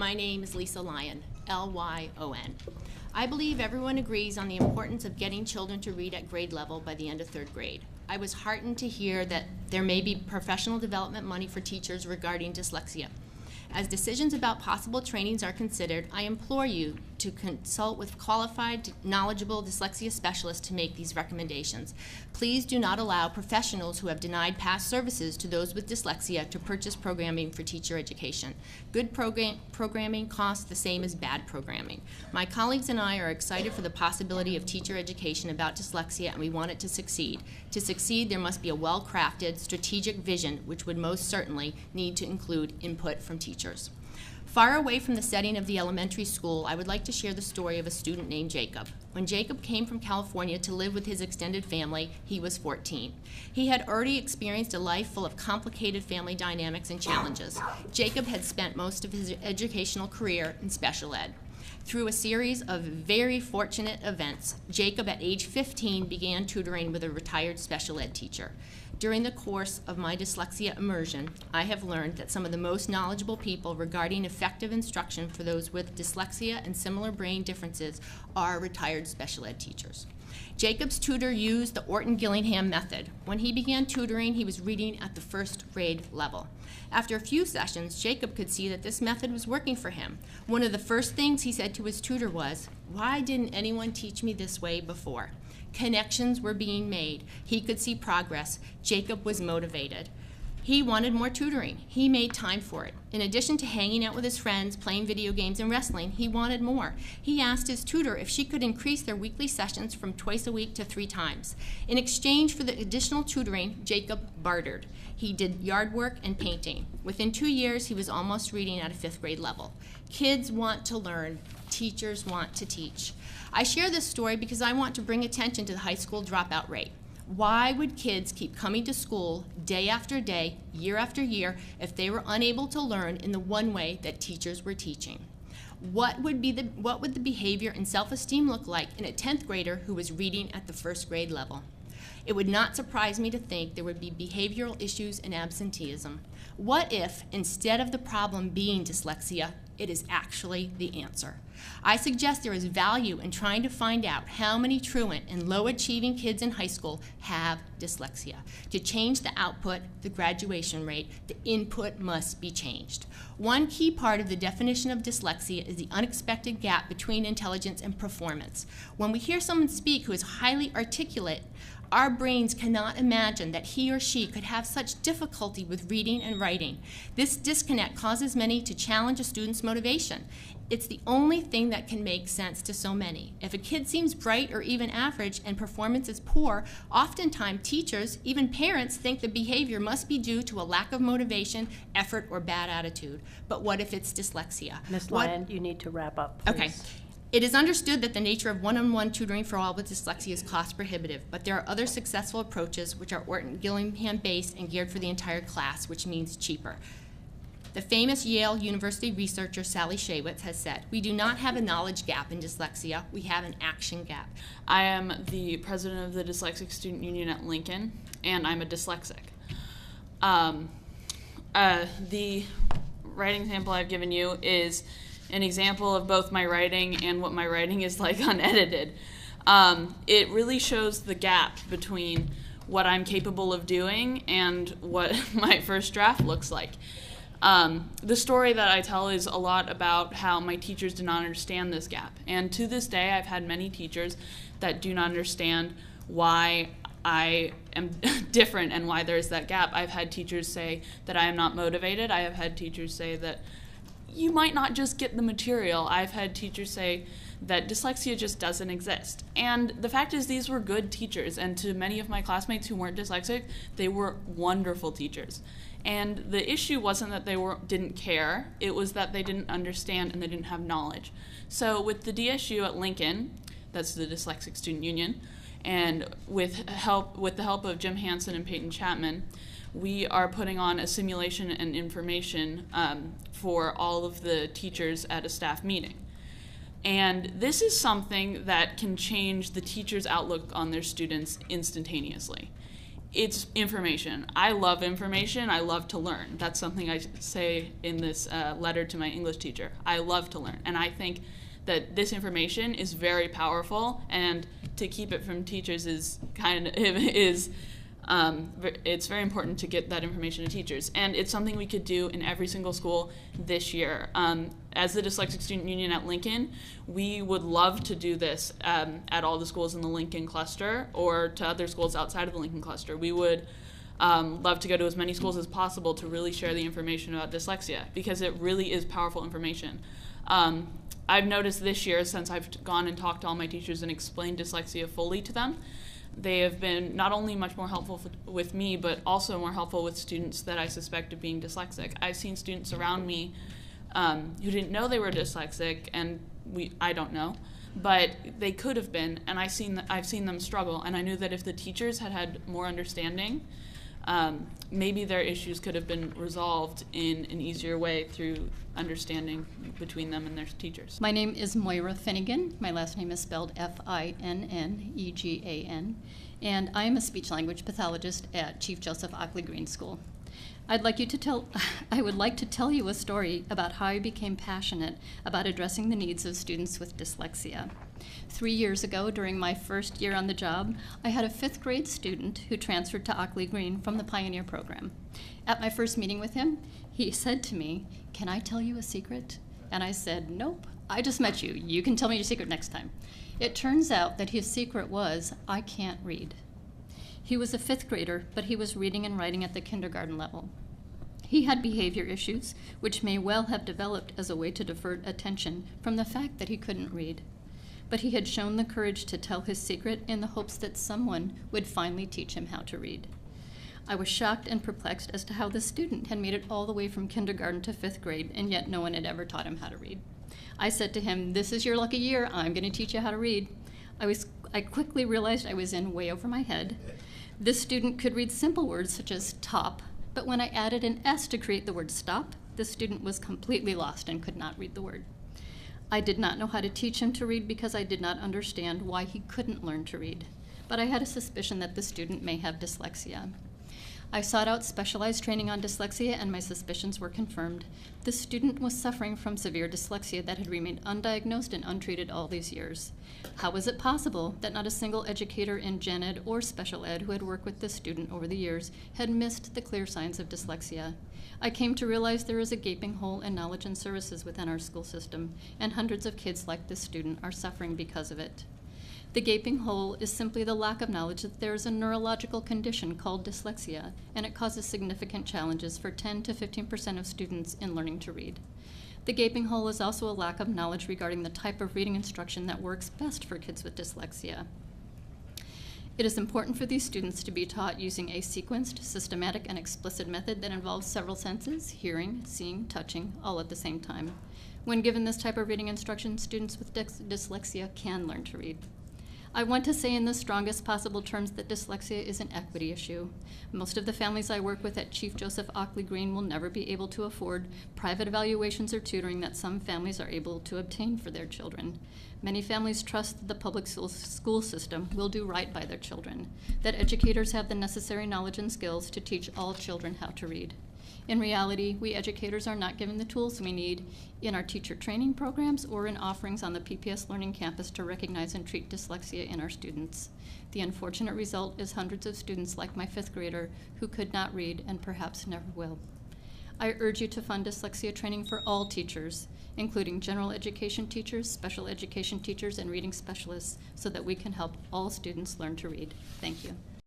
My name is Lisa Lyon, Lyon. I believe everyone agrees on the importance of getting children to read at grade level by the end of 3rd grade. I was heartened to hear that there may be professional development money for teachers regarding dyslexia. As decisions about possible trainings are considered, I implore you to consult with qualified, knowledgeable dyslexia specialists to make these recommendations. Please do not allow professionals who have denied past services to those with dyslexia to purchase programming for teacher education. Good programming costs the same as bad programming. My colleagues and I are excited for the possibility of teacher education about dyslexia, and we want it to succeed. To succeed, there must be a well-crafted, strategic vision, which would most certainly need to include input from teachers. Far away from the setting of the elementary school, I would like to share the story of a student named Jacob. When Jacob came from California to live with his extended family, he was 14. He had already experienced a life full of complicated family dynamics and challenges. Jacob had spent most of his educational career in special ed. Through a series of very fortunate events, Jacob at age 15 began tutoring with a retired special ed teacher. During the course of my dyslexia immersion, I have learned that some of the most knowledgeable people regarding effective instruction for those with dyslexia and similar brain differences are retired special ed teachers. Jacob's tutor used the Orton-Gillingham method. When he began tutoring, he was reading at the 1st grade level. After a few sessions, Jacob could see that this method was working for him. One of the first things he said to his tutor was, "Why didn't anyone teach me this way before?" Connections were being made. He could see progress. Jacob was motivated. He wanted more tutoring. He made time for it. In addition to hanging out with his friends, playing video games, and wrestling, he wanted more. He asked his tutor if she could increase their weekly sessions from twice a week to 3 times. In exchange for the additional tutoring, Jacob bartered. He did yard work and painting. Within 2 years, he was almost reading at a 5th grade level. Kids want to learn. Teachers want to teach. I share this story because I want to bring attention to the high school dropout rate. Why would kids keep coming to school day after day, year after year, if they were unable to learn in the one way that teachers were teaching? What would the behavior and self-esteem look like in a 10th grader who was reading at the 1st grade level? It would not surprise me to think there would be behavioral issues and absenteeism. What if, instead of the problem being dyslexia, it is actually the answer? I suggest there is value in trying to find out how many truant and low-achieving kids in high school have dyslexia. To change the output, the graduation rate, the input must be changed. One key part of the definition of dyslexia is the unexpected gap between intelligence and performance. When we hear someone speak who is highly articulate, our brains cannot imagine that he or she could have such difficulty with reading and writing. This disconnect causes many to challenge a student's motivation. It's the only thing that can make sense to so many. If a kid seems bright or even average and performance is poor, oftentimes teachers, even parents, think the behavior must be due to a lack of motivation, effort, or bad attitude. But what if it's dyslexia? Ms. Lyon, you need to wrap up, please. Okay. It is understood that the nature of one-on-one tutoring for all with dyslexia is cost prohibitive, but there are other successful approaches which are Orton-Gillingham based and geared for the entire class, which means cheaper. The famous Yale University researcher Sally Shaywitz has said, "We do not have a knowledge gap in dyslexia, we have an action gap." I am the president of the Dyslexic Student Union at Lincoln, and I'm a dyslexic. The writing example I've given you is an example of both my writing and what my writing is like unedited. It really shows the gap between what I'm capable of doing and what my first draft looks like. The story that I tell is a lot about how my teachers did not understand this gap. And to this day, I've had many teachers that do not understand why I am different and why there's that gap. I've had teachers say that I am not motivated. I have had teachers say that you might not just get the material. I've had teachers say that dyslexia just doesn't exist. And the fact is, these were good teachers, and to many of my classmates who weren't dyslexic, they were wonderful teachers. And the issue wasn't that they didn't care, it was that they didn't understand and they didn't have knowledge. So with the DSU at Lincoln, that's the Dyslexic Student Union, and with the help of Jim Hansen and Peyton Chapman, we are putting on a simulation and information for all of the teachers at a staff meeting. And this is something that can change the teacher's outlook on their students instantaneously. it's information. I love information. I love to learn. That's something I say in this letter to my English teacher. I love to learn. And I think that this information is very powerful, and to keep it from teachers is it's very important to get that information to teachers. And it's something we could do in every single school this year. As the Dyslexic Student Union at Lincoln, we would love to do this at all the schools in the Lincoln cluster or to other schools outside of the Lincoln cluster. We would love to go to as many schools as possible to really share the information about dyslexia, because it really is powerful information. I've noticed this year, since I've gone and talked to all my teachers and explained dyslexia fully to them, they have been not only much more helpful with me, but also more helpful with students that I suspect of being dyslexic. I've seen students around me who didn't know they were dyslexic, and I don't know, but they could have been, and I've seen them struggle, and I knew that if the teachers had more understanding, maybe their issues could have been resolved in an easier way through understanding between them and their teachers. My name is Moira Finnegan. My last name is spelled F-I-N-N-E-G-A-N, and I am a speech-language pathologist at Chief Joseph Ockley Green School. I would like to tell you a story about how I became passionate about addressing the needs of students with dyslexia. 3 years ago, during my first year on the job, I had a 5th grade student who transferred to Ockley Green from the Pioneer program. At my first meeting with him, he said to me, "Can I tell you a secret?" And I said, "Nope, I just met you. You can tell me your secret next time." It turns out that his secret was, I can't read. He was a 5th grader, but he was reading and writing at the kindergarten level. He had behavior issues, which may well have developed as a way to divert attention from the fact that he couldn't read. But he had shown the courage to tell his secret in the hopes that someone would finally teach him how to read. I was shocked and perplexed as to how this student had made it all the way from kindergarten to 5th grade, and yet no one had ever taught him how to read. I said to him, "This is your lucky year. I'm going to teach you how to read." I quickly realized I was in way over my head. This student could read simple words such as top, but when I added an S to create the word stop, the student was completely lost and could not read the word. I did not know how to teach him to read because I did not understand why he couldn't learn to read, but I had a suspicion that the student may have dyslexia. I sought out specialized training on dyslexia, and my suspicions were confirmed. The student was suffering from severe dyslexia that had remained undiagnosed and untreated all these years. How was it possible that not a single educator in gen ed or special ed who had worked with this student over the years had missed the clear signs of dyslexia? I came to realize there is a gaping hole in knowledge and services within our school system, and hundreds of kids like this student are suffering because of it. The gaping hole is simply the lack of knowledge that there is a neurological condition called dyslexia, and it causes significant challenges for 10 to 15% of students in learning to read. The gaping hole is also a lack of knowledge regarding the type of reading instruction that works best for kids with dyslexia. It is important for these students to be taught using a sequenced, systematic, and explicit method that involves several senses, hearing, seeing, touching, all at the same time. When given this type of reading instruction, students with dyslexia can learn to read. I want to say in the strongest possible terms that dyslexia is an equity issue. Most of the families I work with at Chief Joseph Ockley Green will never be able to afford private evaluations or tutoring that some families are able to obtain for their children. Many families trust that the public school system will do right by their children, that educators have the necessary knowledge and skills to teach all children how to read. In reality, we educators are not given the tools we need in our teacher training programs or in offerings on the PPS Learning Campus to recognize and treat dyslexia in our students. The unfortunate result is hundreds of students like my 5th grader who could not read and perhaps never will. I urge you to fund dyslexia training for all teachers, including general education teachers, special education teachers, and reading specialists, so that we can help all students learn to read. Thank you.